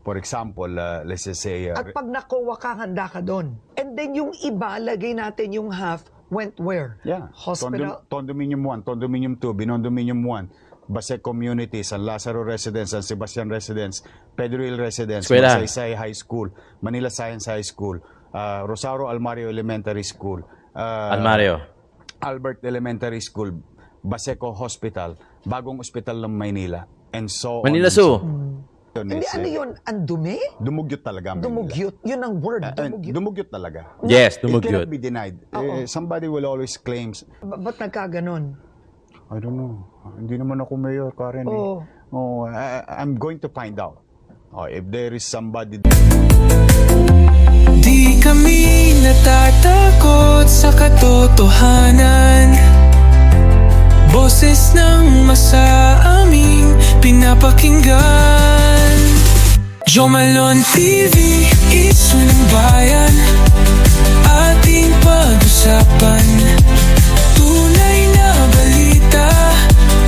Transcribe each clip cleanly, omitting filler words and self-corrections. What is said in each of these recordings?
For example, let's just say... At pag nakuha ka, handa ka doon. And then yung iba, lagay natin yung half, went where? yeah. Hospital? Condominium 1, Condominium 2, Binondominium 1, Base Community, San Lazaro Residence, San Sebastian Residence, Pedro Hill Residence, Eskwela. Magsaysay High School, Manila Science High School, Rosario Almario Elementary School, Almario. Albert Elementary School, Baseco Hospital, Bagong Ospital ng Maynila, and so Manila on. and so Zoo. on. Hindi, ano yun? Ang dumi? Dumugyot talaga. Maynila. Dumugyot. Yun ang word. Dumugyot. Dumugyot talaga. Yes, It cannot dumugyot. be denied. Somebody will always claim, Ba't nagkaganon? I don't know. Hindi naman ako mayor, Karen. Oo. I'm going to find out. If there is somebody... Di kami natatakot sa katotohanan. Boses ng masa aming pinapakinggan. Jomalon TV, isu ng bayan. Ating pag-usapan. Tunay na balita,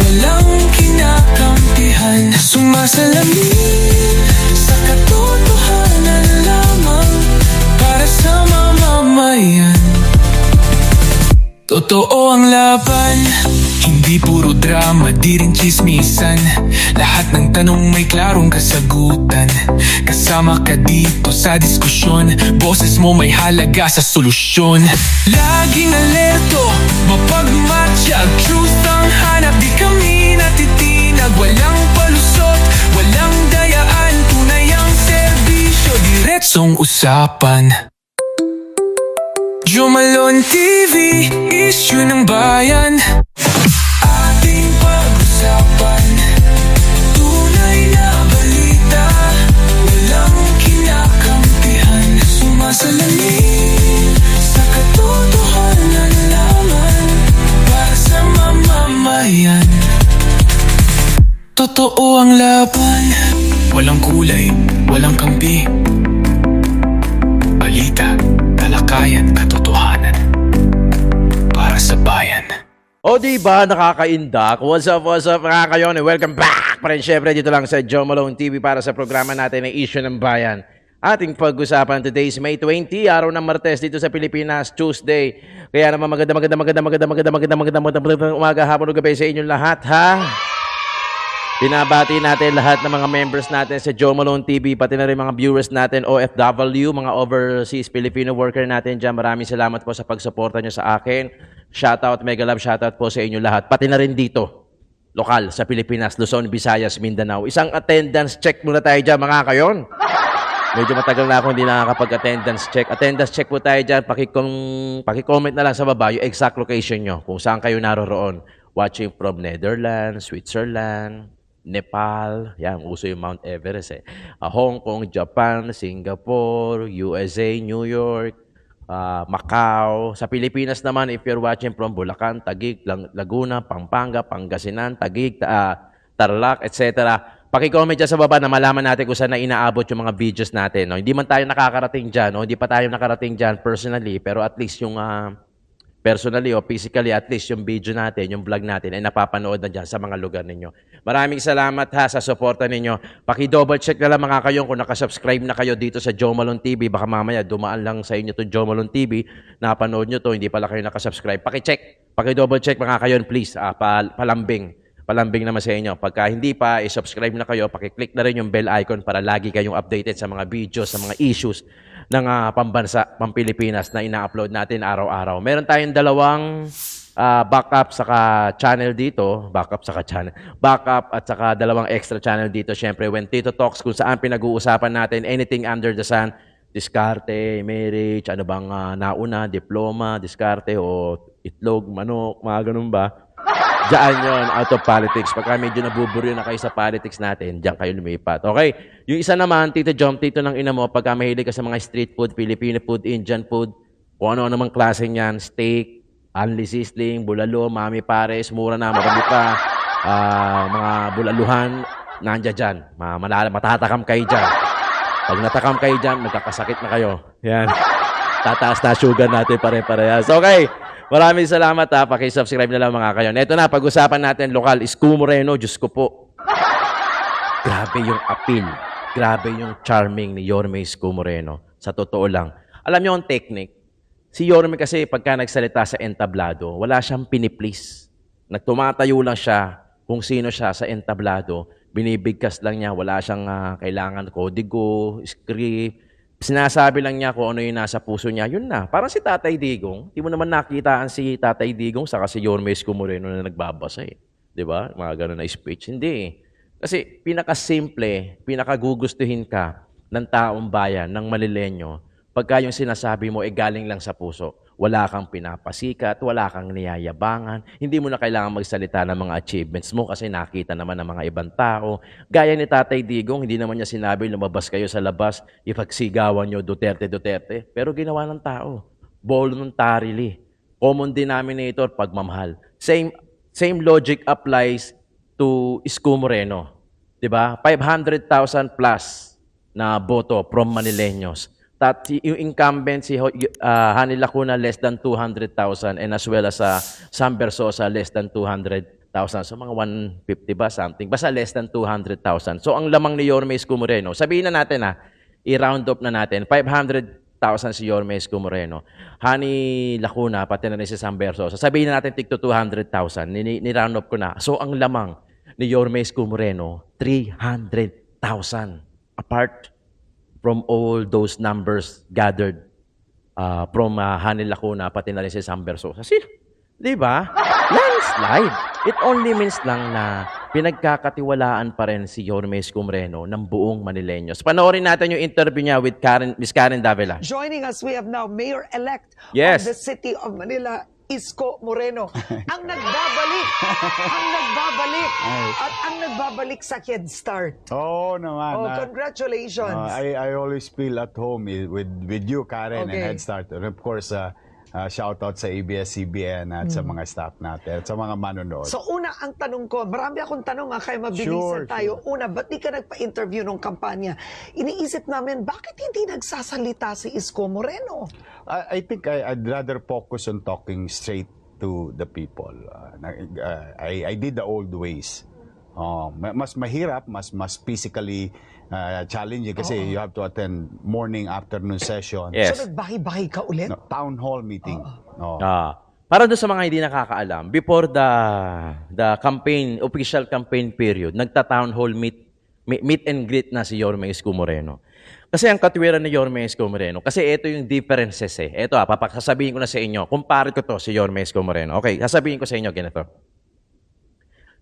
walang kinakampihan. Sumasalamin sa katotohanan lamang para sa mamamayan. Totoo ang laban, hindi puro drama, di rin chismisan. Lahat ng tanong may klarong kasagutan. Kasama ka dito sa diskusyon, boses mo may halaga sa solusyon. Laging alerto, mapagmatsyag, truth ang hanap. Di kami natitinag, walang palusot, walang dayaan. Tunay ang serbisyo, diretsong usapan. Jomalon TV, issue ng bayan. Ating pag-usapan. Tunay na balita, walang kinakampihan. Sumasalamin sa katotohanan lamang para sa mamamayan. Totoo ang laban, walang kulay, walang kampi. Balita, talakayan, katotohanan para sa bayan. O diba, nakakaindak? What's up mga kayon? Welcome back pa rin syempre dito lang sa Joe Malone TV para sa programa natin na Issue ng Bayan. Ating pag-usapan today is May 20, araw ng Martes dito sa Pilipinas, Tuesday. Kaya naman maganda umaga, hapon o gabi sa inyong lahat, ha? Binabati natin lahat ng mga members natin sa Joe Malone TV, pati na rin mga viewers natin, OFW, mga overseas Filipino worker natin dyan. Maraming salamat po sa pagsuporta nyo sa akin. Shoutout, mega love, shoutout po sa inyo lahat. Pati na rin dito, lokal sa Pilipinas, Luzon, Visayas, Mindanao. Isang attendance check muna tayo dyan, mga kayon. Medyo matagal na ako hindi nakakapag-attendance check. Attendance check po tayo dyan. Paki-comment na lang sa baba yung exact location nyo, kung saan kayo naroroon. Watching from Netherlands, Switzerland, Nepal, yan, uso yung Mount Everest eh. Hong Kong, Japan, Singapore, USA, New York, Macau. Sa Pilipinas naman, if you're watching from Bulacan, Taguig, Laguna, Pampanga, Pangasinan, Taguig, Tarlac, etc. Paki-comment dyan sa baba na malaman natin kung saan na inaabot yung mga videos natin. No? Hindi man tayo nakakarating dyan, no? Hindi pa tayo nakarating dyan personally, pero at least yung... personally o physically, at least yung video natin, yung vlog natin ay napapanood na dyan sa mga lugar ninyo. Maraming salamat ha sa suporta ninyo. Paki-double check na lang mga kayong kung nakasubscribe na kayo dito sa Joe Malone TV. Baka mamaya dumaan lang sa inyo itong Joe Malone TV. Napanood nyo to, hindi pala kayo nakasubscribe. Paki-check, paki-double check mga kayon please. Palambing naman sa inyo. Pagka hindi pa, i-subscribe na kayo, paki-click na rin yung bell icon para lagi kayong updated sa mga videos, sa mga issues ng pambansa, Pampilipinas na ina-upload natin araw-araw. Meron tayong dalawang backup saka channel dito. Backup at saka dalawang extra channel dito. Siyempre, When Tito Talks, kung saan pinag-uusapan natin anything under the sun. Diskarte, marriage, ano bang nauna, diploma, diskarte o itlog, manok, mga ganun ba? Diyan yun, out of politics. Pagka medyo nabuburyo na kayo sa politics natin, diyan kayo lumipat. Okay? Yung isa naman, Tito Jom, Tito ng ina mo, pagka mahilig ka sa mga street food, Filipino food, Indian food, kung ano namang klase niyan, steak, Anli Sisling, bulalo, Mami Pares, mura na, marami pa, mga bulaluhan, nandiyan dyan. Matatakam kayo dyan. Pag natakam kayo dyan, magkakasakit na kayo. Yan. Tataas na sugar natin pare-parehas. Okay. Maraming salamat ha. Paki-subscribe na lang mga kayo. Ito na, pag-usapan natin lokal. Isko Moreno, Diyos ko po. Grabe yung appeal Grabe yung charming ni Yorme Isko Moreno. Sa totoo lang. Alam niyo ang technique? Si Yorme kasi pagka nagsalita sa entablado, wala siyang piniplease. Nagtumatayo lang siya kung sino siya sa entablado. Binibigkas lang niya. Wala siyang kailangan kodigo, script. Sinasabi lang niya kung ano yung nasa puso niya. Yun na. Parang si Tatay Digong. Hindi mo naman nakitaan si Tatay Digong saka si Yorme Isko Moreno na nagbabasa eh. Di ba? Mga ganun na speech. Hindi eh. Kasi pinaka-simple, pinaka-gugustuhin ka ng taong bayan, ng Manilenyo, pagka yung sinasabi mo ay galing lang sa puso. Wala kang pinapasikat, wala kang niyayabangan, hindi mo na kailangan magsalita ng mga achievements mo kasi nakita naman ng mga ibang tao. Gaya ni Tatay Digong, hindi naman niya sinabi lumabas kayo sa labas, ipagsigawan nyo Duterte, Duterte. Pero ginawa ng tao. Voluntarily. Common denominator, pagmamahal. Same logic applies to Isko Moreno. 'Di ba? 500,000 plus na boto from Manileños. Yung incumbent si Hani Lacuna less than 200,000 and as well as Sam Bersosa less than 200,000. So mga 150 ba something. Basta less than 200,000. So ang lamang ni Yorme Isko Moreno, sabihin na natin i-round up na natin, 500,000 si Yorme Isko Moreno. Hani Lacuna, pati na rin si Sam Bersosa. Sabihin na natin tigto 200,000. Ni-round up ko na. So ang lamang ni Yorme Isko Moreno, 300,000. Apart from all those numbers gathered from Hani Lacuna, pati na rin si Sam Bersosa. Di ba? Landslide. It only means lang na pinagkakatiwalaan pa rin si Yorme Isko Moreno ng buong Manileños. Panoorin natin yung interview niya with Miss Karen Davila. Joining us, we have now Mayor-elect Yes. of the City of Manila, Isko Moreno. Ang nagbabalik. Ang nagbabalik. At ang nagbabalik sa Head Start. Oo naman. Oh, congratulations. I always feel at home with you, Karen, Okay. and Head Start. And of course, shout out sa ABS-CBN at sa mga staff natin at sa mga manonood. So una, ang tanong ko, marami akong tanong kaya mabilisan Sure, tayo. Una, ba't di ka nagpa-interview nung kampanya? Iniisip namin, bakit hindi nagsasalita si Isko Moreno? I think I'd rather focus on talking straight to the people. I did the old ways. Mas mahirap, mas physically challenging kasi you have to attend morning, afternoon session. Yes. So nagbahi-bahi ka ulit? No, town hall meeting. No. Para doon sa mga hindi nakakaalam, before the campaign, official campaign period, nagta-town hall meet and greet na si Yorme Isko Moreno. Kasi ang katwiran ni Yorme Isko Moreno, kasi ito yung differences eh. Ito sasabihin ko na sa inyo, kumpare ko to si Yorme Isko Moreno. Okay, sasabihin ko sa inyo ganito.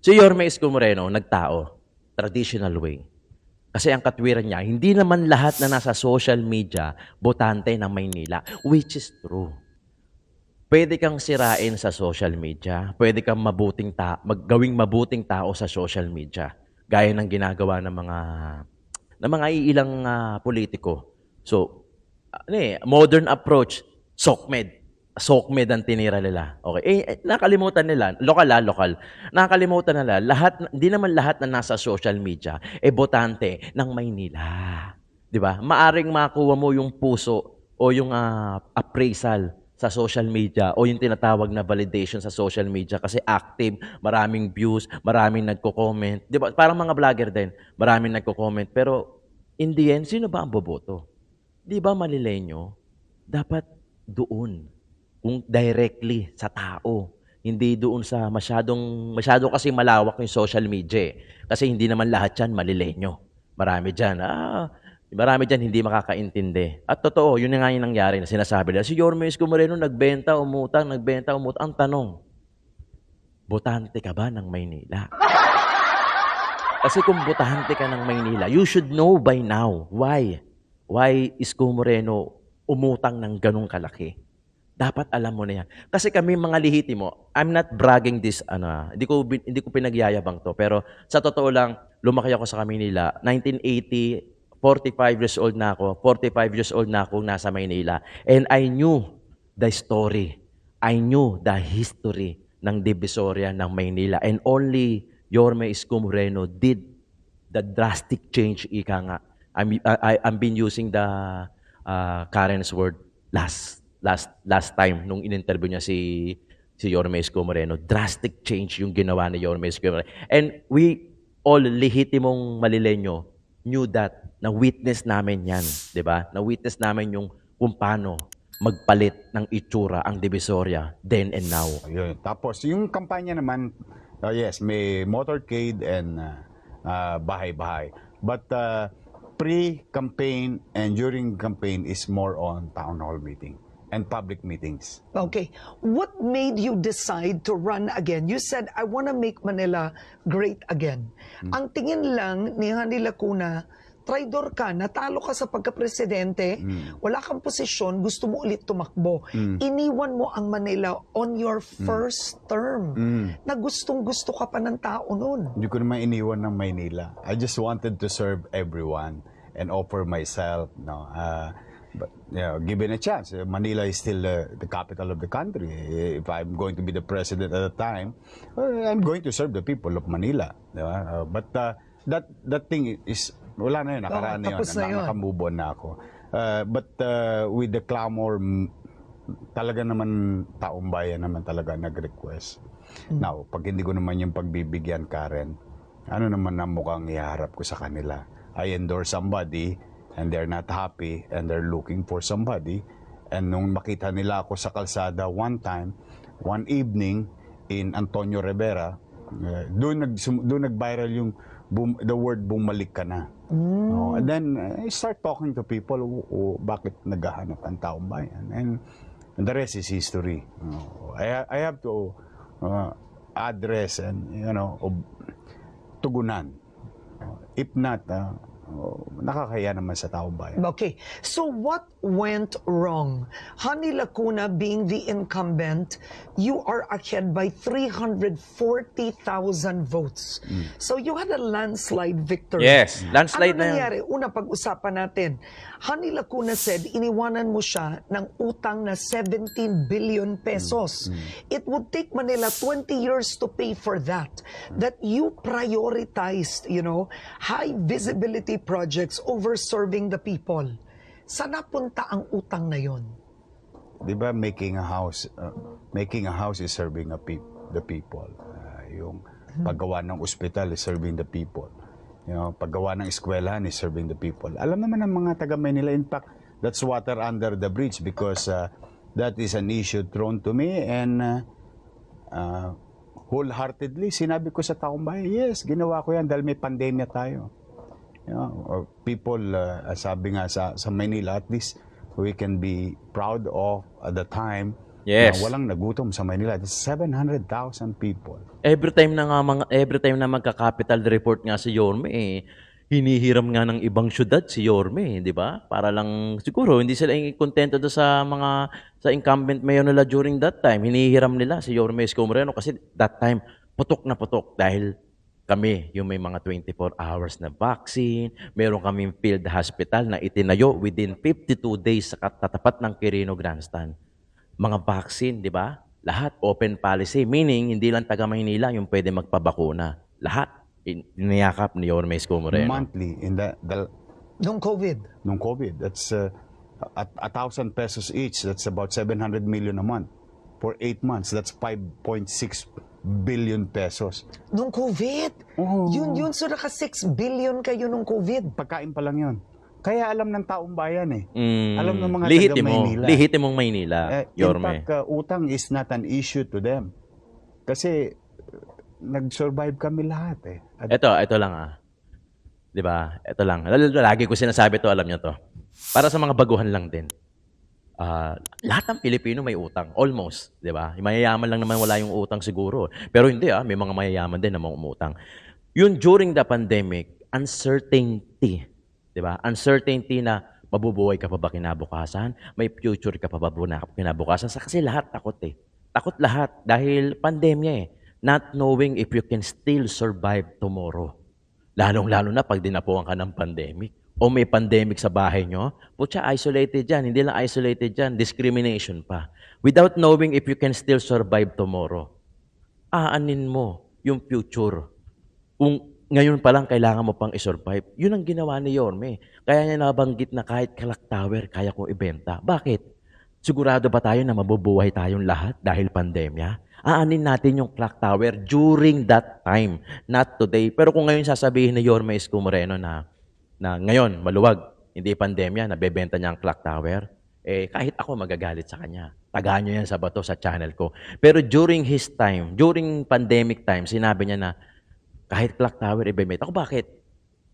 Si Yorme Isko Moreno, nagtao, traditional way. Kasi ang katwiran niya, hindi naman lahat na nasa social media, botante ng Maynila, which is true. Pwede kang sirain sa social media, pwede kang gawing mabuting tao sa social media, gaya ng ginagawa ng mga iilang politiko. So, modern approach, SOCMED ang tinira nila. Okay. Nakalimutan nila, lokal. Nakalimutan nila, hindi naman lahat na nasa social media, botante ng Maynila. Di ba? Maaring makuha mo yung puso o yung appraisal sa social media o yung tinatawag na validation sa social media kasi active, maraming views, maraming nagko-comment. Di ba? Parang mga vlogger din, maraming nagko-comment. Pero in the end, sino ba ang boboto? Di ba Manileño? Dapat doon. Kung directly sa tao. Hindi doon sa masyado kasi malawak yung social media. Kasi hindi naman lahat yan Manileño. Marami dyan hindi makakaintindi. At totoo, yun na nga yung nangyari na sinasabi nila. Si Yorme Isko Moreno nagbenta, umutang. Ang tanong, botante ka ba ng Maynila? Kasi kung botante ka ng Maynila, you should know by now why Isko Moreno umutang ng ganong kalaki. Dapat alam mo na yan. Kasi kami mga lihitimo, I'm not bragging this, hindi ko pinagyayabang to. Pero sa totoo lang, lumaki ako sa Maynila. 1980, 45 years old na ako. 45 years old na ako nasa Maynila. And I knew the story. I knew the history ng Divisoria ng Maynila. And only Yorme Isko Moreno did the drastic change, ika nga. I've been using the Karen's word last time nung in-interview niya si Yorme Isko Moreno. Drastic change yung ginawa ni Yorme Isko Moreno. And we all lehitimong Manileño knew that Na-witness namin yan, di ba? Na-witness namin yung kung paano magpalit ng itsura ang Divisoria then and now. Yun. Tapos, yung kampanya naman, yes, may motorcade and bahay-bahay. But pre-campaign and during campaign is more on town hall meeting and public meetings. Okay. What made you decide to run again? You said, I want to make Manila great again. Ang tingin lang ni Hani Lacuna, traidor ka, natalo ka sa pagka-presidente, wala kang posisyon, gusto mo ulit tumakbo. Iniwan mo ang Manila on your first term na gustong-gusto ka pa ng tao nun. Hindi ko naman iniwan ng Maynila. I just wanted to serve everyone and offer myself. No, but given a chance, Manila is still the capital of the country. If I'm going to be the president at the time, I'm going to serve the people of Manila. Diba? But that thing is wala na yun, nakaraan na yun. Tapos na yun. Nakamove on na ako. But with the clamor, talaga naman taong bayan naman talaga nag-request. Now, pag hindi ko naman yung pagbibigyan, Karen, ano naman ang mukhang iharap ko sa kanila? I endorse somebody and they're not happy and they're looking for somebody. And nung makita nila ako sa kalsada one time, one evening in Antonio Rivera, doon nag-viral yung the word bumalik ka na. And then I start talking to people, bakit naghahanap ang taong bayan? And the rest is history. I have to address and tugunan. If not, nakakaya naman sa taong bayan. Okay. So what went wrong? Hani Lacuna being the incumbent, you are ahead by 340,000 votes. So you had a landslide victory. Yes, landslide ano na yun. nangyari? Una, pag-usapan natin. Hani Lacuna said, iniwanan mo siya ng utang na 17 billion pesos. It would take Manila 20 years to pay for that. That you prioritized, high visibility projects over serving the people. Saan napunta ang utang na yon? Di ba making a house is serving the people. Yung paggawa ng ospital is serving the people. Paggawa ng eskwelahan is serving the people. Alam naman ng mga taga Manila, in fact, that's water under the bridge because that is an issue thrown to me and wholeheartedly sinabi ko sa taong bayan, yes, ginawa ko yan dahil may pandemya tayo. People, sabi nga sa Manila, at least we can be proud of at the time na walang nagutom sa Manila. There's 700,000 people. Every time na magka-capital report nga si Yorme, hinihiram nga ng ibang syudad si Yorme, di ba? Para lang siguro hindi sila kontento do sa incumbent mayor nila during that time. Hinihiram nila si Yorme Isko Moreno kasi that time putok na putok dahil kami, yung may mga 24 hours na vaccine, meron kaming field hospital na itinayo within 52 days sa katapat ng Quirino Grandstand. Mga vaccine, di ba? Lahat open policy, meaning hindi lang taga Maynila yung pwede magpabakuna. Lahat iniyakap ni Yorme Isko Moreno. Monthly, in Nung COVID. nung COVID, that's 1,000 pesos each. That's about 700 million a month. For 8 months, that's 5.6 billion pesos. Nung COVID? Oo. Yun. So naka 6 billion kayo nung COVID. Pagkain pa lang yun. Kaya alam ng taong bayan eh. Alam ng mga Lihiti taga Maynila. Lihitimong Maynila, In Yorme. fact, utang is not an issue to them. Kasi nag-survive kami lahat eh. Ito lang 'Di ba? Ito lang. Lagi ko sinasabi to, alam niyo to. Para sa mga baguhan lang din. Lahat ng Pilipino may utang. Almost, 'di ba? Mayayaman lang naman wala yung utang siguro. Pero hindi may mga mayayaman din na mga umutang. Yun during the pandemic, uncertainty, 'di ba? Uncertainty na mabubuhay ka pa ba kinabukasan? May future ka pa ba kinabukasan? Kasi lahat takot eh. Takot lahat dahil pandemya eh. Not knowing if you can still survive tomorrow. Lalong-lalo na pag dinapuan ka ng pandemic. O may pandemic sa bahay nyo, putya, isolated dyan. Hindi lang isolated dyan, discrimination pa. Without knowing if you can still survive tomorrow, aanin mo yung future. Kung ngayon pa lang kailangan mo pang isurvive, yun ang ginawa ni Yorme. Kaya niya nabanggit na kahit clock tower, kaya kong ibenta. Bakit? Sigurado ba tayo na mabubuhay tayong lahat dahil pandemya? Aanin natin yung clock tower during that time, not today. Pero kung ngayon sasabihin ni Yorme Isko Moreno na na ngayon, maluwag, hindi pandemya, nabebenta niya ang clock tower, kahit ako magagalit sa kanya. Tagaan niyo yan sa bato sa channel ko. Pero during his time, during pandemic time, sinabi niya na kahit clock tower ibebenta. Ako bakit?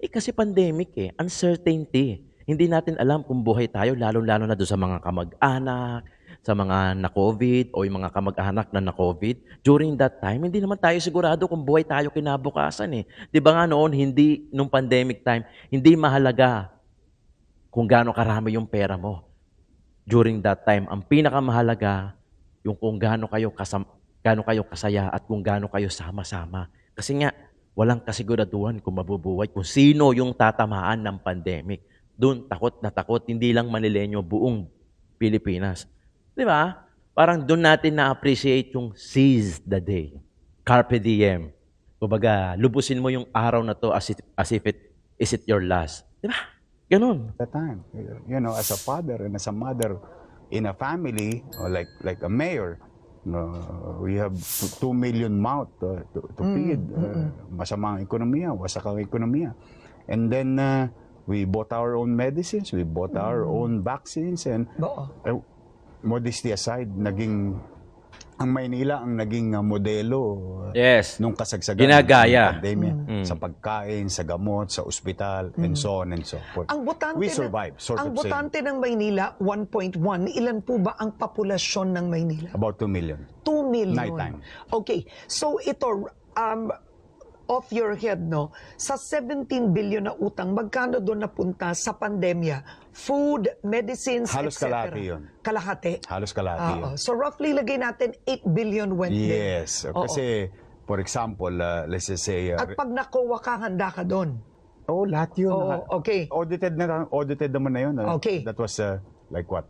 Kasi pandemic uncertainty. Hindi natin alam kung buhay tayo, lalo-lalo na doon sa mga kamag-anak, sa mga na-COVID o yung mga kamag-anak na na-COVID. During that time, hindi naman tayo sigurado kung buhay tayo kinabukasan. Di ba nga noon, nung pandemic time, hindi mahalaga kung gaano karami yung pera mo. During that time, ang pinakamahalaga, yung kung gaano kayo kasaya at kung gaano kayo sama-sama. Kasi nga, walang kasiguraduhan kung mabubuhay, kung sino yung tatamaan ng pandemic. Doon, takot na takot, hindi lang Manileño, buong Pilipinas. Di ba? Parang doon natin na-appreciate yung seize the day. Carpe diem. Kumbaga, lubusin mo yung araw na to as if is it your last. Di ba? Ganun. That time, as a father and as a mother in a family, or like a mayor, we have 2 million mouth to feed. Masamang ekonomiya, wasak ang ekonomiya. And then, we bought our own medicines, we bought our own vaccines, and modesty aside, ang Maynila ang naging modelo Yes. nung kasagsagan Ginagaya. ng pandemya, sa pagkain, sa gamot, sa ospital, and so on and so forth. Ang botante We survived, ang botante ng Maynila, 1.1. Ilan po ba ang populasyon ng Maynila? About 2 million. 2 million. Nighttime. Okay. So ito, off your head, no? Sa 17 billion na utang, magkano doon napunta sa pandemya? Food, medicines, Halos etc. kalahati yun. Kalahati? Halos kalahati yun. So roughly, lagay natin 8 billion went there. Yes. Kasi, for example, let's just say... At pag nakuha ka, handa ka doon. lahat yun. Okay. Audited naman na yun. Okay. That was like what?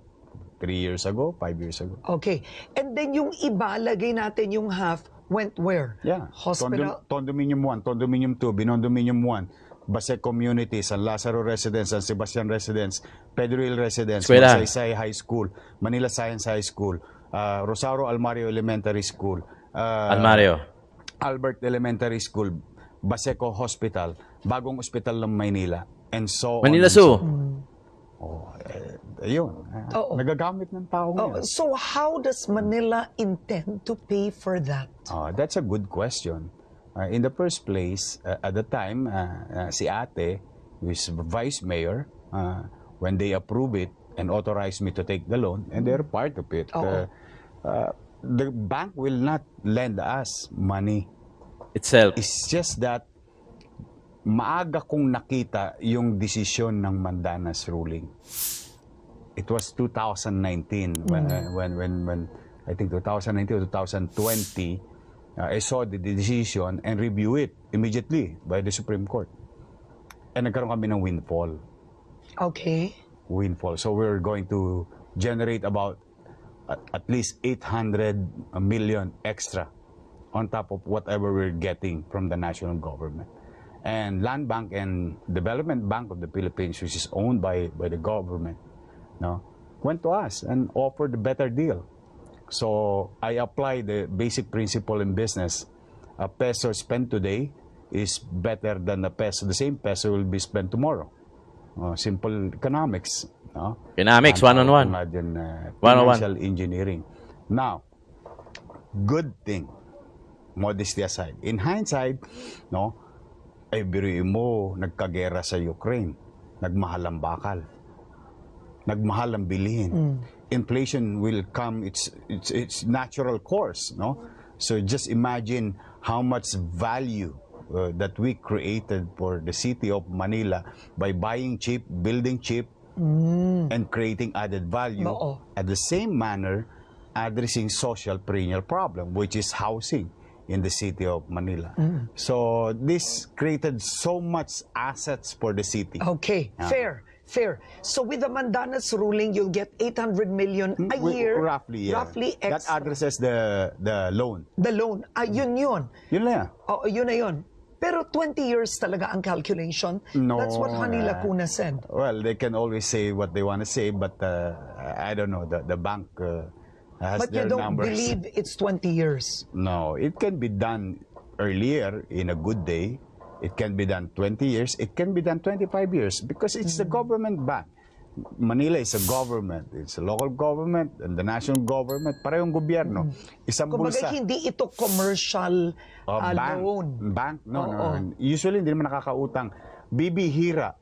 3 years ago? 5 years ago? Okay. And then yung iba, lagay natin yung half, went where? Yeah. Hospital? Condominium 1, Condominium 2, Binondominium 1, Basec Community, San Lazaro Residence, San Sebastian Residence, Pedro Hill Residence, Eskwela. Magsaysay High School, Manila Science High School, Rosario Almario Elementary School, Almario. Albert Elementary School, Baseco Hospital, Bagong Ospital ng Maynila, and so Manila on. Zoo. Ayun. Nagagamit ng tao ngayon. So how does Manila intend to pay for that? That's a good question. In the first place, at the time, si Ate, who is vice mayor, when they approve it and authorize me to take the loan, and they're part of it, the bank will not lend us money. Itself. It's just that maaga kong nakita yung desisyon ng Mandanas ruling. It was 2019 when I think 2019 or 2020, I saw the decision and review it immediately by the Supreme Court. And nagkaroon kami ng windfall. Okay. Windfall. So we're going to generate about at least 800 million extra on top of whatever we're getting from the national government. And Land Bank and Development Bank of the Philippines, which is owned by the government, went to us and offered a better deal. So I apply the basic principle in business. A peso spent today is better than a peso. The same peso will be spent tomorrow. Simple economics. Economics, one-on-one. Imagine One-on-one. financial engineering. Now, good thing, modesty aside. In hindsight, ay biruin mo, nagkagera sa Ukraine, nagmahal ang bakal, nagmahal ang bilihin. Inflation will come, it's natural course, So just imagine how much value that we created for the city of Manila by buying cheap, building cheap, and creating added value. At the same manner, addressing social perennial problem, which is housing in the city of Manila. So this created so much assets for the city. Okay, fair. So with the Mandanas ruling, you'll get 800 million a year. Roughly, yeah. Roughly That extra. addresses the loan. The loan. Yun. Yun na yan. Yun na yun. Pero 20 years talaga ang calculation. No, That's what Hani Lacuna said. Well, they can always say what they want to say, but I don't know. The bank has But their you don't numbers. believe it's 20 years. No, it can be done earlier in a good day. It can be done 20 years. It can be done 25 years because it's the government bank. Manila is a government. It's a local government and the national government. Parehong gobyerno. Isang bulsa. Kumbaga, hindi ito commercial Bank. loan. Bank? No, Oo. no. Usually, hindi naman nakakautang. Bibihira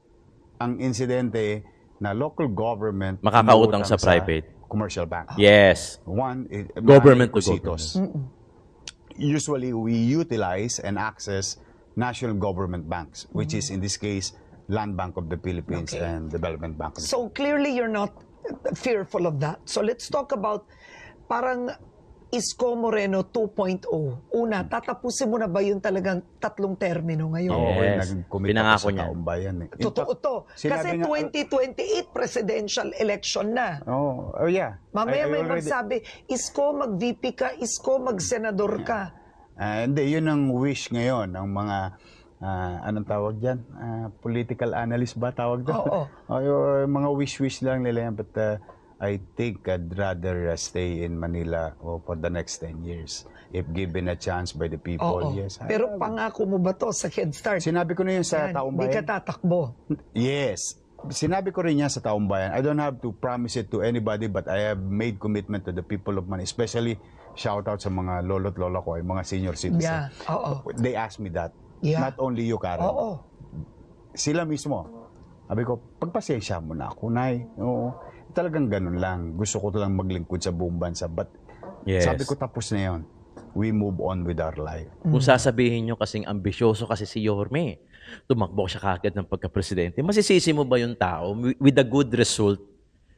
ang insidente na local government Makakautang sa umuutang private. Commercial bank. Yes. One, Government to Cositos. Usually, we utilize and access national government banks, which is in this case, Land Bank of the Philippines Okay. and Development Bank of the So clearly you're not fearful of that. So let's talk about parang Isko Moreno 2.0. Una, tatapusin mo na ba yung talagang 3 termino ngayon? Oo, Yes. nag-commit Pinangako ako sa niya. taong bayan. Eh. In Totoo fact, to. sinabi Kasi nga- 2028 presidential election na. Oh, yeah. Mamaya I may already- magsabi, Isko mag-VP ka, Isko mag-senador ka. Hindi, yun ang wish ngayon ng mga, anong tawag dyan? Political analyst ba tawag doon? Oo. Yung mga wish-wish lang nila yan. But I think I'd rather stay in Manila for the next 10 years. If given a chance by the people, Oo. yes. Pero pangako mo ba to sa Head Start? Sinabi ko na yun sa Yan, taong Hindi ka bayan. tatakbo. Yes. Sinabi ko rin yan sa taong bayan. I don't have to promise it to anybody, but I have made commitment to the people of Manila. Especially, shout out sa mga lolo't lola ko, yung mga senior citizens. Yeah, oo. They asked me that. Yeah. Not only you, Karen. Oo. Sila mismo. Sabi ko, pagpasensya mo na ako, Nay. Oo. Talagang ganun lang. Gusto ko lang maglingkod sa buong bansa. But Yes. sabi ko, tapos na yun. We move on with our life. Kung sasabihin nyo kasing ambisyoso kasi si Yorme, tumakbo siya kaagad ng pagka-presidente, masisisi mo ba yung tao with a good result,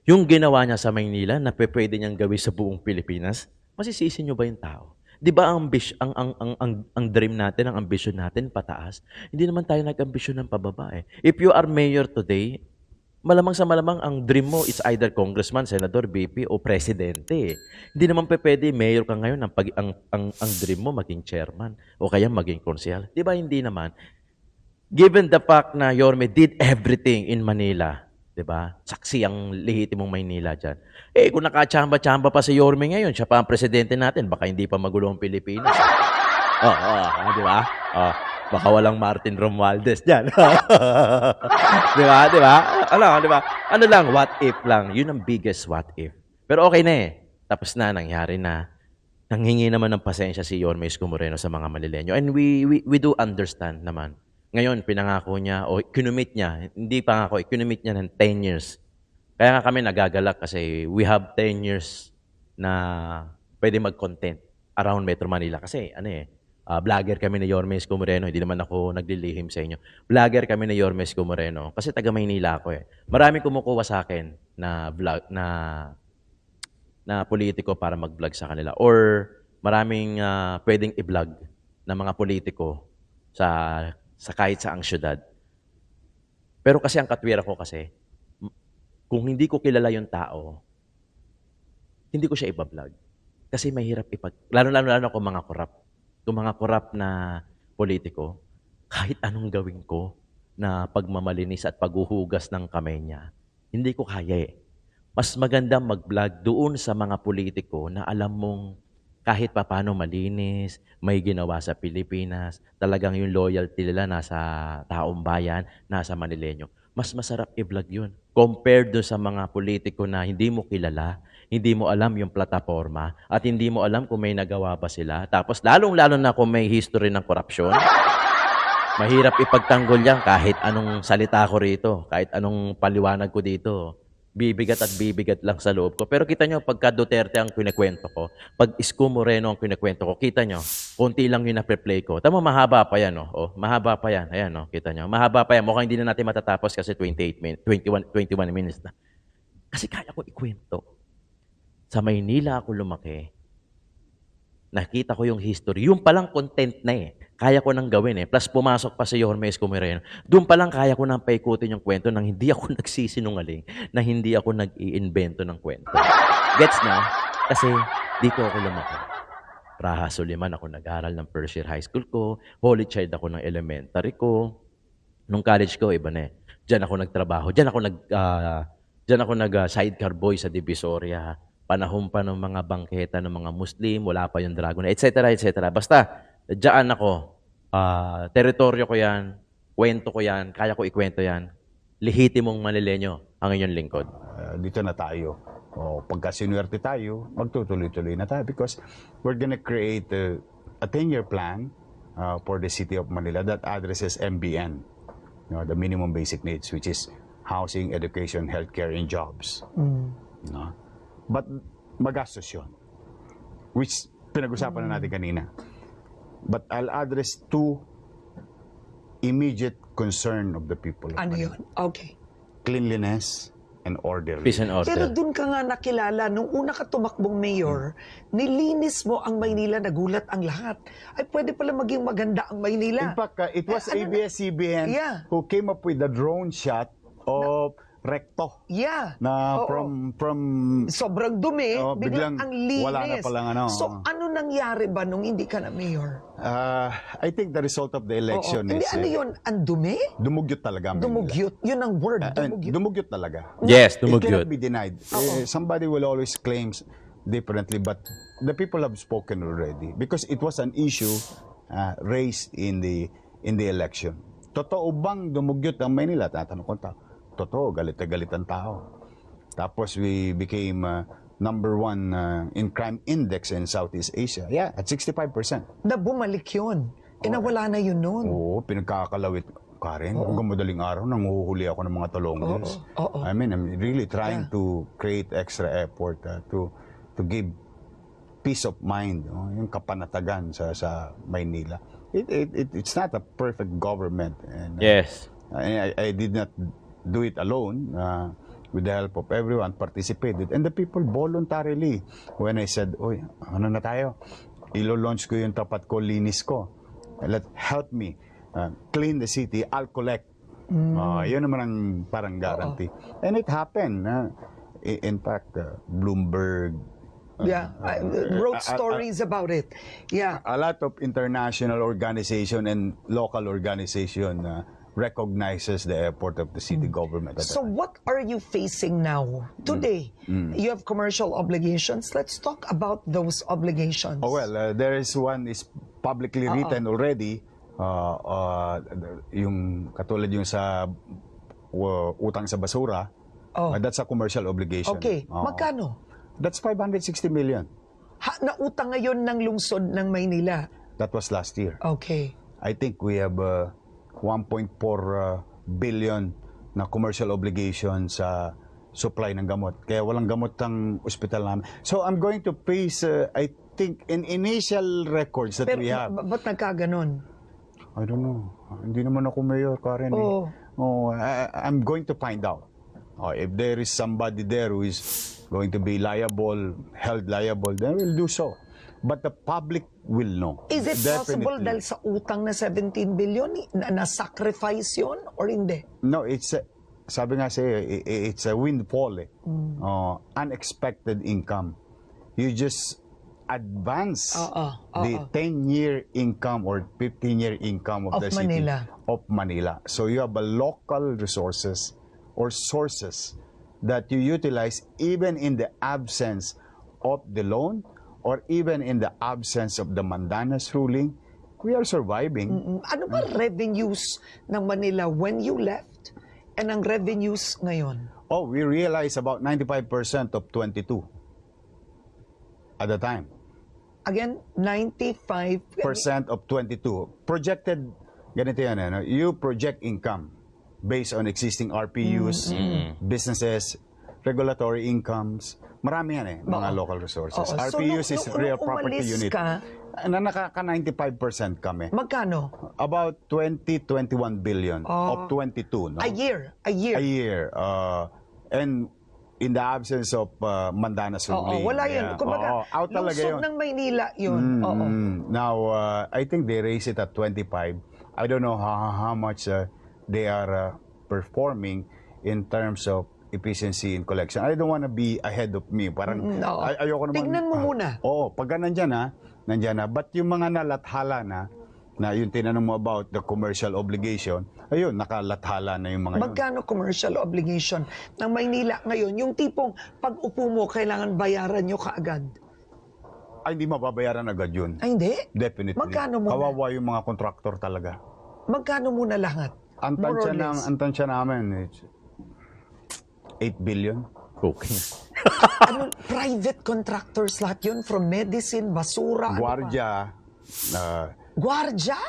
yung ginawa niya sa Maynila na pwede niyang gawin sa buong Pilipinas? Masisisi nyo ba yung tao? Di ba ang dream natin, ang ambisyon natin pataas? Hindi naman tayo nag-ambisyon ng pababa eh. If you are mayor today, malamang sa malamang ang dream mo is either congressman, senador, VP o presidente. Hindi naman pwede mayor ka ngayon ang dream mo maging chairman o kaya maging konsyal. Di ba hindi naman? Given the fact na Yorme did everything in Manila, di ba? Saksi ang lehitimong Maynila dyan. Eh, kung nakachamba-chamba pa si Yorme ngayon, siya pa ang presidente natin, baka hindi pa magulo ang Pilipinas. Di ba? Baka walang Martin Romualdez dyan. Di ba? Di ba? Di ba? Ano lang, what if lang. Yun ang biggest what if. Pero okay na eh. Tapos na, nangyari na. Nanghingi naman ng pasensya si Yorme Isko Moreno sa mga Manileño. And we do understand naman. Ngayon, pinangako niya, o kinumit niya, hindi pangako, kinumit niya ng 10 years. Kaya nga kami nagagalak kasi we have 10 years na pwede mag-content around Metro Manila. Kasi vlogger kami ni Yorme Isko Moreno, hindi naman ako naglilihim sa inyo. Vlogger kami ni Yorme Isko Moreno kasi taga Maynila ako eh. Maraming kumukuha sa akin na vlog na politiko para mag-vlog sa kanila or maraming pwedeng i-vlog na mga politiko sa kahit saang syudad. Pero kasi ang katwira ko kasi kung hindi ko kilala yung tao, hindi ko siya iba-vlog. Kasi mahirap lalo kung mga korap. Kung mga korap na politiko, kahit anong gawin ko na pagmamalinis at paghuhugas ng kamay niya, hindi ko kaya eh. Mas maganda mag-vlog doon sa mga politiko na alam mong kahit paano malinis, may ginawa sa Pilipinas, talagang yung loyalty nila nasa taong bayan, nasa Manileño. Mas masarap i-vlog yun. Compared doon sa mga politiko na hindi mo kilala, hindi mo alam yung plataforma, at hindi mo alam kung may nagawa ba sila. Tapos lalong-lalo na kung may history ng korupsyon, mahirap ipagtanggol yan kahit anong salita ko rito, kahit anong paliwanag ko dito. Bibigat at bibigat lang sa loob ko. Pero kita nyo, pagka Duterte ang kinikwento ko, pag Isko Moreno ang kinikwento ko, kita nyo, konti lang yung na-play ko. Tama, mahaba pa yan, no? Oh, mahaba pa yan. Ayan, no? Kita nyo. Mahaba pa yan. Mukhang hindi na natin matatapos kasi 21 minutes na. Kasi kaya ko ikwento. Sa Maynila ako lumaki. Nakita ko yung history. Yung palang content na eh. Kaya ko nang gawin eh. Plus pumasok pa si Yorme Isko Moreno. Doon pa lang kaya ko nang paikutin yung kwento nang hindi ako nagsisinungaling, na hindi ako nag-iimbento ng kwento. Gets na? Kasi dito ako lumaki. Praha Suliman ako nag-aral ng first year high school ko. Holy Child ako ng elementary ko. Nung college ko, iba na eh. Diyan ako nagtrabaho. Diyan ako nag-sidecar boy sa Divisoria. Panahon pa ng mga bangketa ng mga Muslim, wala pa yung Dragon, etc., etc. Basta, diyan ako teritoryo ko yan, kwento ko yan, kaya ko ikwento yan. Lehitimong Manileño ang inyong lingkod. Dito na tayo. O pagka sinuwerte tayo, magtutuloy-tuloy na tayo because we're gonna create a 10-year plan for the City of Manila that addresses MBN, the minimum basic needs, which is housing, education, healthcare, and jobs. No? But magastos yun, which pinag-usapan na natin kanina. But I'll address two immediate concern of the people of Ano Manila. yun? Okay. Cleanliness and order. Peace and Pero order. dun ka nga nakilala, nung una ka tumakbong mayor, nilinis mo ang Maynila, nagulat ang lahat. Ay, pwede pala maging maganda ang Maynila. In fact, it was ano na- ABS-CBN Yeah. who came up with the drone shot of Recto Yeah. na Oo. from Sobrang dumi, biglang biglang ang linis. wala na palang ano. So, ano nangyari ba nung hindi ka na mayor? I think the result of the election Hindi, is ano yun? Ang dumi? dumugyot talaga. ang Manila. Dumugyot. Yun ang word, dumugyot. Dumugyot talaga. Yes, It cannot dumugyot. be denied. Somebody will always claim differently, but the people have spoken already because it was an issue raised in the election. Totoo bang dumugyot ang Maynila? Tatanong ko ta. Totoo, galit na galit ang tao. Tapos we became number 1 in crime index in Southeast Asia. Yeah, at 65%. Na bumalik yun. Nawala na yun noon. Oo, pinagkakalawit. Karen, hanggang madaling araw, nanguhuli ako ng mga talonggers. Oo. I mean, I'm really trying to create extra effort to give peace of mind, yung kapanatagan sa Maynila. It's not a perfect government. And, Yes. I did not do it alone. With the help of everyone, participated. And the people voluntarily. When I said, oy, ano na tayo? Ilo-launch ko yung tapat ko, linis ko. Help me clean the city, I'll collect. Yun naman ang parang guarantee. And it happened. In fact, Bloomberg, Yeah, I wrote stories about it. Yeah. a lot of international organization and local organization recognizes the effort of the city government. So what are you facing now? Today, you have commercial obligations. Let's talk about those obligations. Oh, well, there is one is publicly written already. Yung katulad yung sa utang sa basura. That's a commercial obligation. Okay, magkano? That's 560 million. Nautang ngayon ng lungsod ng Maynila. That was last year. Okay. I think we have 1.4 billion na commercial obligation sa supply ng gamot. Kaya walang gamot ang ospital namin. So I'm going to face, I think, in initial records that Pero we have. ba't nagkaganon? I don't know. Hindi naman ako mayor, Karen. I'm going to find out. If there is somebody there who is going to be liable, held liable, then we'll do so. But the public will know. Is it possible Definitely. dahil sa utang na 17 billion na-sacrifice yun or hindi? No, sabi nga sa'yo, it's a windfall. Unexpected income. You just advance the 10-year income or 15-year income of the city of Manila. So you have a local resources or sources that you utilize even in the absence of the loan or even in the absence of the Mandanas ruling. We are surviving. Ano ba revenues ng Manila when you left and ang revenues ngayon? Oh, we realized about 95% of 22 at the time. Again, 95%. Of 22. Projected, ganito yan, you project income based on existing RPUs, businesses, regulatory incomes. Marami yan mga local resources. RPUs is real property unit. Na nakaka-95% kami. Magkano? About 21 billion of 22. No? A year. A year. And in the absence of Mandanas ruling. Wala yun. Kumbaga, out talaga lungsod yun. ng Maynila yun. Now, I think they raise it at 25. I don't know how much they are performing in terms of efficiency in collection. I don't want to be ahead of me. Parang ayoko naman. Tignan mo muna. Pagka nandyan na. But yung mga nalathala na yung tinanong mo about the commercial obligation, ayun, nakalathala na yung mga yun. Magkano commercial obligation ng Maynila ngayon? Yung tipong pag upo mo, kailangan bayaran nyo kaagad. Ay, hindi mababayaran agad yun. Ay, hindi. Definitely. Magkano muna? Kawawa yung mga kontraktor talaga. Magkano muna lahat? Ang More or tansya, less. ang tansya namin, it's 8 billion. Okay. Ano, private contractors lahat yun? From medicine, basura, ano pa? Guardia, Guardia?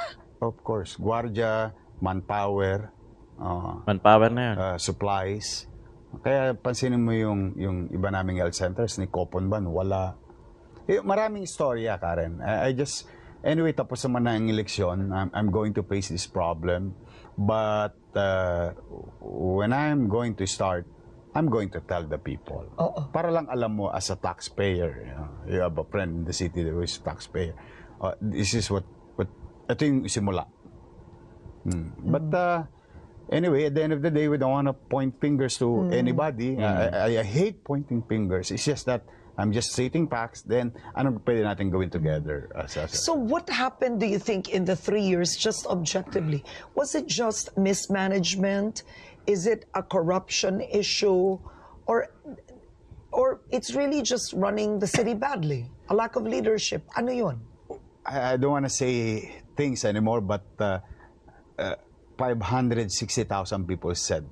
of course, guardia, manpower, Manpower na yun. supplies. Kaya pansinin mo yung iba naming health centers ni Koponban, wala. Maraming istorya, Karen. Anyway, tapos naman na ang eleksyon, I'm going to face this problem. But when I'm going to start, I'm going to tell the people. Oo. Para lang alam mo as a taxpayer, you have a friend in the city who is a taxpayer. This is what ito yung simula. But anyway, at the end of the day, we don't want to point fingers to anybody. I hate pointing fingers. It's just that I'm just stating facts. Then, anong pwede natin gawin together? So what happened, do you think, in the 3 years, just objectively? Was it just mismanagement? Is it a corruption issue? Or it's really just running the city badly? A lack of leadership? Ano yun? I don't want to say things anymore, but 560,000 people said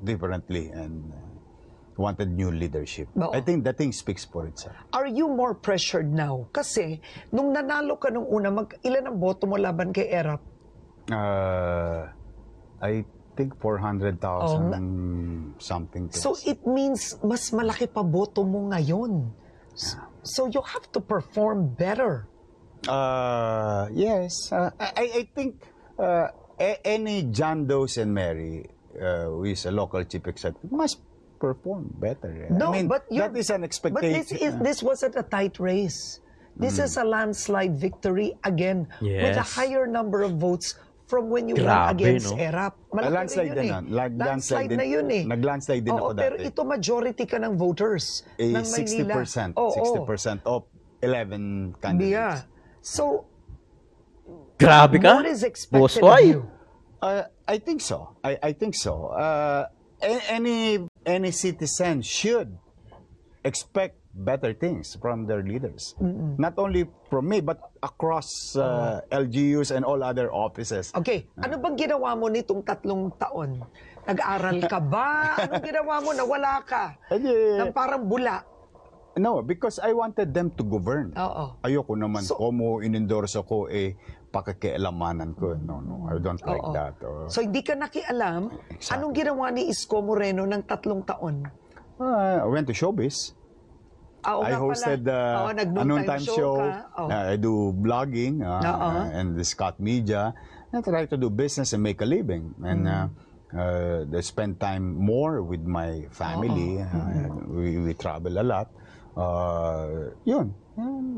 differently and wanted new leadership. Oo. I think that thing speaks for itself. Are you more pressured now? Kasi, nung nanalo ka nung una, ilan ang boto mo laban kay Erap? I think 400,000 something. So it means mas malaki pa boto mo ngayon. So you have to perform better. Yes. I think any John Doe's and Mary who is a local chief executive must perform better. No, I mean, but that is an But expectation. this wasn't a tight race. This is a landslide victory again with a Yes. higher number of votes from when you won Grabe, against no? Erap. Malaki Landslide rin yun din yun. Landslide na yun eh. Nag-landslide din Oo, ako pero dati. ito majority ka ng voters ng Maynila. 60%. Oo, 60% of 11 candidates. Yeah. So, Grabe ka? what is expected of Bosoy. you? I think so. I think so. Any citizen should expect better things from their leaders. Not only from me, but across LGUs and all other offices. Okay, ano bang ginawa mo nitong 3 taon? Nag-aral ka ba? Anong ginawa mo na wala ka? Nang parang bula. No, because I wanted them to govern. Oo. Ayoko naman, So- como in-endorse ako, pakikialamanan ko. No, I don't like Oo. that. So hindi ka nakialam, anong ginawa ni Isko Moreno ng 3 taon? I went to showbiz. Oo I nga hosted pala. Oo, a noontime show. ka. Oo. I do blogging and the Scott Media. I try to do business and make a living. And I spend time more with my family. We travel a lot. Yun.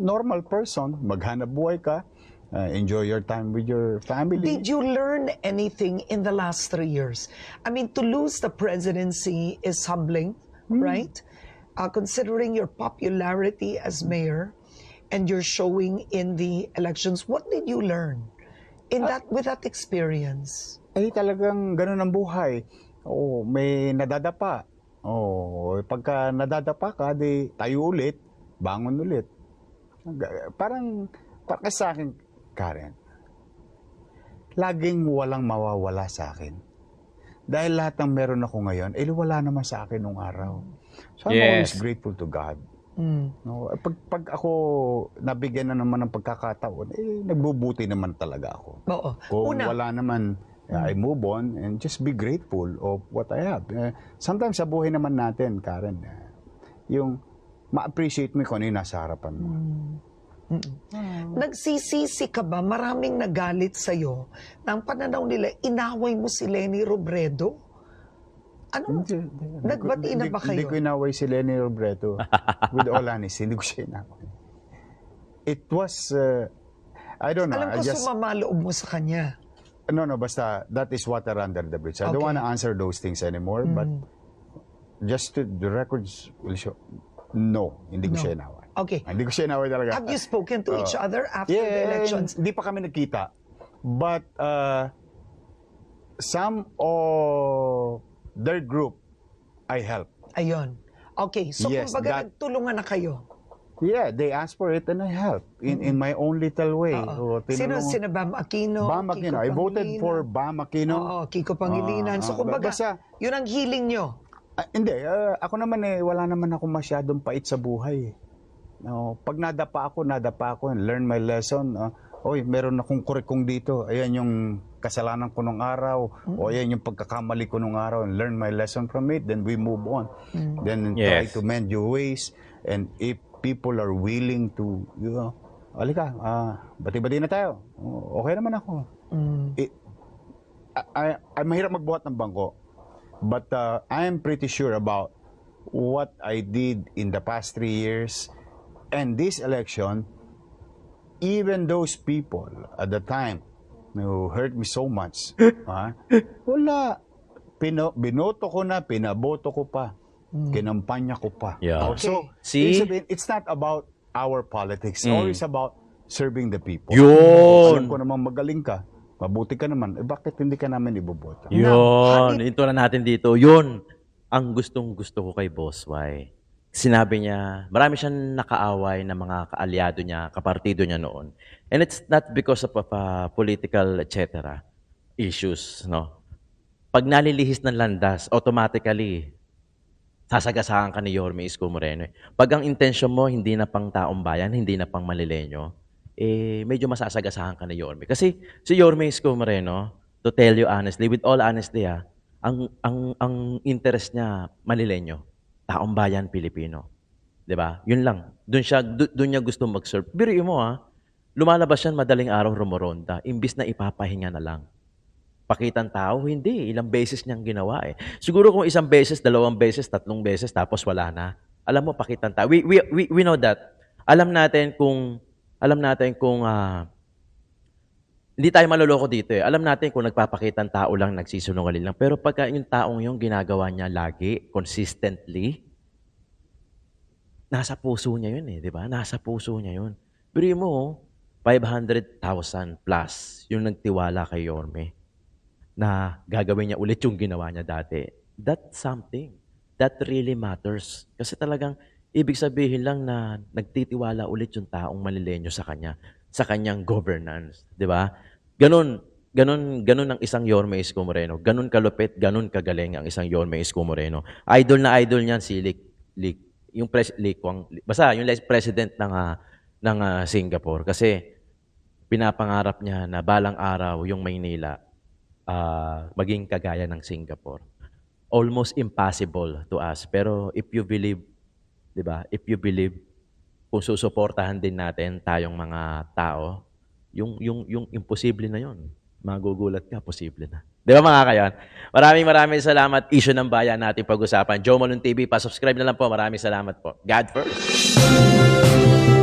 Normal person. Maghanap buhay ka. Enjoy your time with your family. Did you learn anything in the last 3 years? I mean, to lose the presidency is humbling, right? Considering your popularity as mayor and your showing in the elections, what did you learn with that experience? Talagang ganun ang buhay. May nadadapa. Pagka nadadapa ka, di tayo ulit, bangon ulit. Parang sa akin, Karen, laging walang mawawala sa akin. Dahil lahat ng meron ako ngayon, wala naman sa akin nung araw. So I'm always grateful to God. No, pag ako nabigyan na naman ng pagkakataon, nagbubuti naman talaga ako. Oo. Kung Una, wala naman, I move on and just be grateful of what I have. Sometimes sa buhay naman natin, Karen, yung ma-appreciate mo kung ano yung nasa harapan mo. nagsisisi ka ba? Maraming nagalit sa'yo na ang pananaw nila, inaway mo si Leni Robredo? Ano? Nagbati na ba kayo? Hindi ko inaway si Leni Robredo. With all honesty, hindi ko siya inaway. It was, I don't know. Alam ko sumama loob mo sa kanya. No, basta that is water under the bridge. I don't Okay. want to answer those things anymore, but just to, the records will show, no, hindi ko siya inaway. Okay. Hindi ko siya inaway talaga. Have you spoken to each other after the elections? Hindi pa kami nagkita. But some of their group, I helped. Ayun. Okay, so Yes, kumbaga that- nagtulungan na kayo. Yeah, they asked for it and I helped in my own little way. Oo. O, Sino? tinulungan- Sina Bam Aquino? Bam Kiko Aquino. I voted Pangilinan. for Bam Aquino. Oo, Kiko Pangilinan. So kumbaga, basta, yun ang healing nyo. hindi, ako naman wala naman ako masyadong pait sa buhay. No, pag nadapa ako and learn my lesson. Oy, meron akong kurikong dito. Ayan yung kasalanan ko nung araw. O ayan yung pagkakamali ko nung araw and learn my lesson from it. Then we move on. Then try Yes. to mend your ways. And if people are willing to, alika, bati-bati na tayo. Okay naman ako. Ay mahirap magbuhat ng bangko. But I am pretty sure about what I did in the past 3 years and this election. Even those people at the time who hurt me so much, wala. Binoto ko na, pinaboto ko pa, kinampanya ko pa. Yeah. So, See? ibig sabihin, it's not about our politics. It's always about serving the people. Yun. Alam ko naman magaling ka, mabuti ka naman, bakit hindi ka namin iboboto? Yun. Ito na natin dito. Yun ang gustong-gusto ko kay Boss Y. Sinabi niya, marami siyang nakaaway na mga kaalyado niya, kapartido niya noon. And it's not because of political, etc. issues, no? Pag nalilihis ng landas, automatically, sasagasahan ka ni Yorme Isko Moreno. Pag ang intensyon mo, hindi na pang taong bayan, hindi na pang Manileño, medyo masasagasahan ka ni Yorme. Kasi si Yorme Isko Moreno, to tell you honestly, with all honesty, ang interest niya, Manileño. Taong bayan Pilipino. 'Di ba? Yun lang. Doon niya gusto mag-serve. Biruin mo lumalabas yan madaling araw rumoronda, imbis na ipapahinga na lang. Pakitang tao, hindi. Ilang beses niyang ginawa eh. Siguro kung isang beses, 2 beses, 3 beses, tapos wala na. Alam mo, pakitang tao. We know that. Alam natin kung hindi tayo maloloko dito eh. Alam natin kung nagpapakitang tao lang, nagsisunungaling lang. Pero pagka yung taong yung ginagawa niya lagi, consistently, nasa puso niya yun eh, di ba? Nasa puso niya yun. Pero mo, 500,000 plus yung nagtiwala kay Yorme na gagawin niya ulit yung ginawa niya dati. That's something. That really matters. Kasi talagang ibig sabihin lang na nagtitiwala ulit yung taong Manileño sa kanya, sa kanyang governance, di ba? Ganun ang isang Yorme Isko Moreno. Ganun kalupit, ganun kagaling ang isang Yorme Isko Moreno. Idol na idol niyan si yung basta yung president ng Singapore kasi pinapangarap niya na balang araw yung Maynila maging kagaya ng Singapore. Almost impossible to us. Pero if you believe, 'di ba? If you believe, kung susuportahan din natin tayong mga tao, yung imposible na 'yon. Magugulat ka, posible na. 'Di ba mga kayan? Maraming salamat. Issue ng bayan natin pag-usapan. Joe Malone TV, pa-subscribe na lang po. Maraming salamat po. God first.